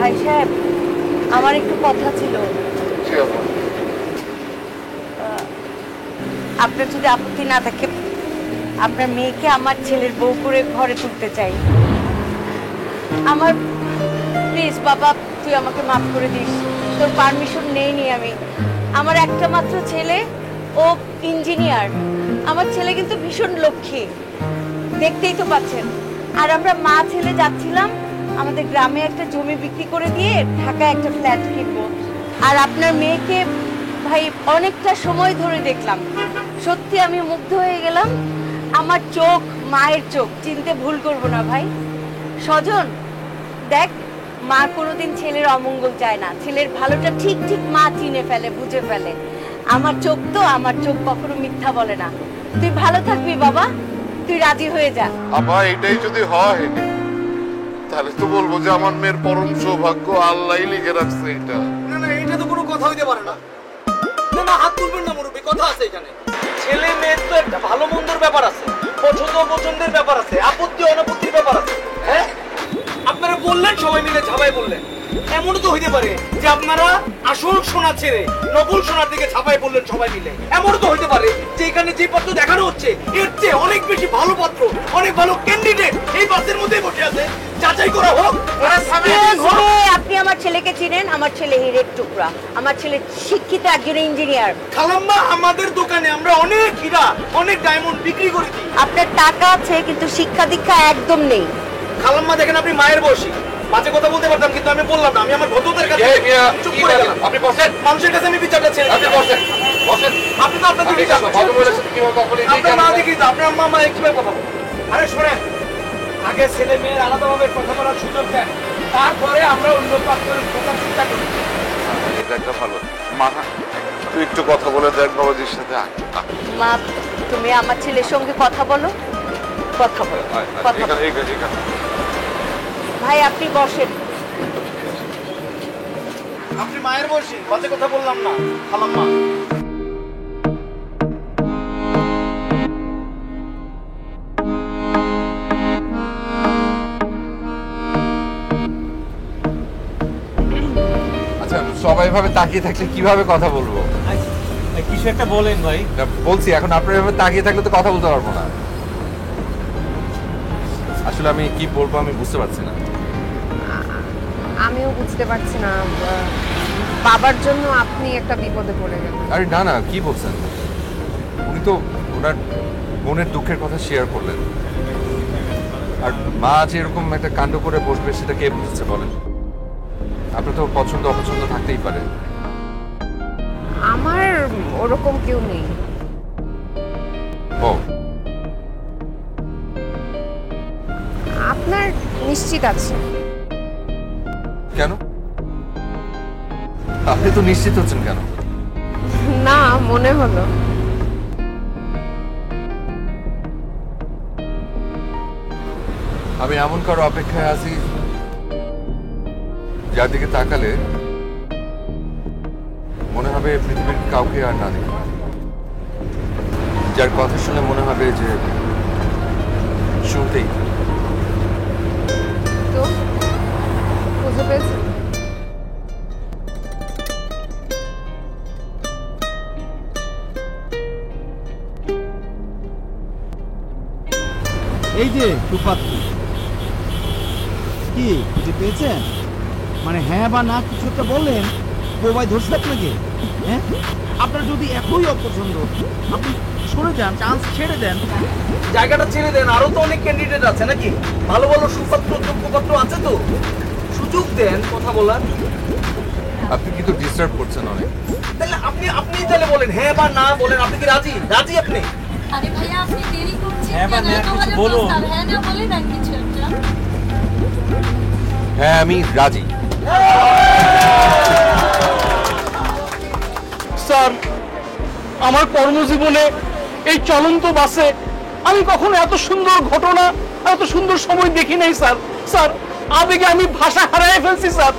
ভাই সাহেব, আমার একটু কথা ছিল। আপনার যদি আপত্তি না থাকে, আপনার মেয়েকে আমার ছেলের বউ করে ঘরে তুলতে চাই। আমার প্লিজ বাবা, তুই আমাকে মাফ করে দিস, তোর পারমিশন নেইনি আমি। আমার একটা মাত্র ছেলে, ও ইঞ্জিনিয়ার। আমার ছেলে কিন্তু ভীষণ লক্ষ্মী, দেখতেই তো পাচ্ছেন। আর আমরা মা ছেলে যাচ্ছিলাম আমাদের গ্রামে একটা জমি বিক্রি করে দিয়ে ঢাকায় একটা ফ্ল্যাট কিনবো। আর আপনার মেয়েকে ভাই অনেকটা সময় ধরে দেখলাম, সত্যি আমি মুগ্ধ হয়ে গেলাম। আমার চোখ মায়ের চোখ, চিনতে ভুল করবো না ভাই। স্বজন দেখ, মা কোনোদিন ছেলের অমঙ্গল চায় না, ছেলের ভালোটা ঠিক ঠিক মা চিনে ফেলে, বুঝে ফেলে। আমার চোখ তো, আমার চোখ কখনো মিথ্যা বলে না। তুই ভালো থাকবি বাবা, তুই রাজি হয়ে যা। আবার এটাই যদি হয় তাহলে তো বলবো যে আমার মেয়ের পরম সৌভাগ্য আল্লাহই লিখে রাখছে এটা। না না, এটা তো কোনো কথা হইতে পারে না। না না, হাত তুলবেন না মুরব্বী, কথা আছে এখানে। ছেলে মেয়ের তো একটা ভালো মন্দর ব্যাপার আছে, পছন্দ অপছন্দের ব্যাপার আছে, আপত্তি অনাপত্তির ব্যাপার আছে। হ্যাঁ, আপনারা বললেন, সবাই মিলে ঝাপাই বললেন। এমনও তো হইতে পারে যে আপনারা আসল সোনা ছেড়ে নকল সোনার দিকে ঝাপাই বললেন সবাই মিলে। এমনও তো হইতে পারে যে এখানে যে পাত্র দেখানো হচ্ছে এর চেয়ে অনেক বেশি ভালো পাত্র, অনেক ভালো ক্যান্ডিডেট এই বাসের মধ্যেই বসে আছে। যাচাই করা হোক। আপনি আমার ছেলেকে চিনেন? আমার ছেলে হীরের টুকরা, আমার ছেলে শিক্ষিত একজন ইঞ্জিনিয়ার। খালাম্মা, আমাদের দোকানে আমরা অনেক হীরা, অনেক ডায়মন্ড বিক্রি করে দিই। আপনার টাকা আছে কিন্তু শিক্ষা দীক্ষা একদম নেই। খালাম্মা দেখেন, আপনি মায়ের বয়সী, মাঝে কথা বলতে পারতাম কিন্তু আমি বললাম না। আমি আমার ভদ্রতার কাছে চুপ করে গেলাম। আপনি বসেন, মানুষের কাছে আমি বিচারটা ছেড়ে। আপনি বসেন, বসেন। আপনি তো আপনাদের বিচার আপনার মা দেখি তো, আপনার মা কিভাবে কথা বলেন। আরে শোনেন, আগে ছেলে মেয়ের আলাদাভাবে কথা বলার সুযোগ দেন, তারপরে আমরা অন্য পাত্রের কথা চিন্তা করি। এটা একটা ভালো মা, তুই একটু কথা বলে দেখ বাবাজির সাথে। মা, তুমি আমার ছেলের সঙ্গে কথা বলো, কথা বলো, কথা বলো। ভাই আপনি বসেন। আপনি মায়ের বয়সী, বাজে কথা বললাম না খালাম্মা। আচ্ছা, সবাই ভাবে তাকিয়ে থাকলে কিভাবে কথা বলবো? কিছু একটা বলেন ভাই। বলছি, এখন আপনার এভাবে তাকিয়ে থাকলে তো কথা বলতে পারবো না। আসলে আমি কি বলবো আমি বুঝতে পারছি না। আমিও বুঝতে পারছি না। বাবার জন্য আপনি একটা বিপদে পড়ে গেলেন। আরে না না, কি বলছেন? উনি তো ওনার বোনের দুঃখের কথা শেয়ার করলেন, আর মা যে এরকম একটা কাণ্ড করে বসবে সেটা কে বুঝছে বলেন? আপনার তো পছন্দ অপছন্দ থাকতেই পারে। আমার ওরকম কেউ নেই। ও, আপনার নিশ্চিত আছে? কেন? আপনি তো নিশ্চিত হচ্ছেন কেন? না, মনে হলো। আমি এমন কারো অপেক্ষায় আছি যার দিকে তাকালে মনে হবে পৃথিবীর কাউকে আর না দেখি, যার কথা শুনে মনে হবে যে শুনতেই। তো খুঁজে পেয়েছেন? এই যে সুপাত্র, কি খুঁজে পেয়েছেন? মানে হ্যাঁ বা না কিছু একটা বললেন, বোবাই ধরছে আপনাকে। হ্যাঁ, আপনার যদি এতই অপছন্দ, আপনি সরে যান, চান্স ছেড়ে দেন। জায়গাটা ছেড়ে দেন, আরো তো অনেক ক্যান্ডিডেট আছে নাকি? ভালো ভালো সুপাত্র যোগ্যপাত্র আছে তো, সুযোগ দেন কথা বলার। আপনি কিন্তু ডিস্টার্ব করছেন অনেক। তাহলে আপনি তাহলে বলেন হ্যাঁ বা না বলেন। আপনি কি রাজি? রাজি আপনি? আরে ভাইয়া, আপনি দেরি করছেন হ্যাঁ বা কেন? না এত কিছু ভালো বলুন। প্রস্তাব, হ্যাঁ না বলে দেন কিছু একটা। হ্যাঁ, আমি রাজি। স্যার, আমার কর্মজীবনে এই চলন্ত বাসে আমি কখনো এত সুন্দর ঘটনা, এত সুন্দর সময় দেখি নাই স্যার। স্যার, আবেগে আমি ভাষা হারিয়ে ফেলছি স্যার।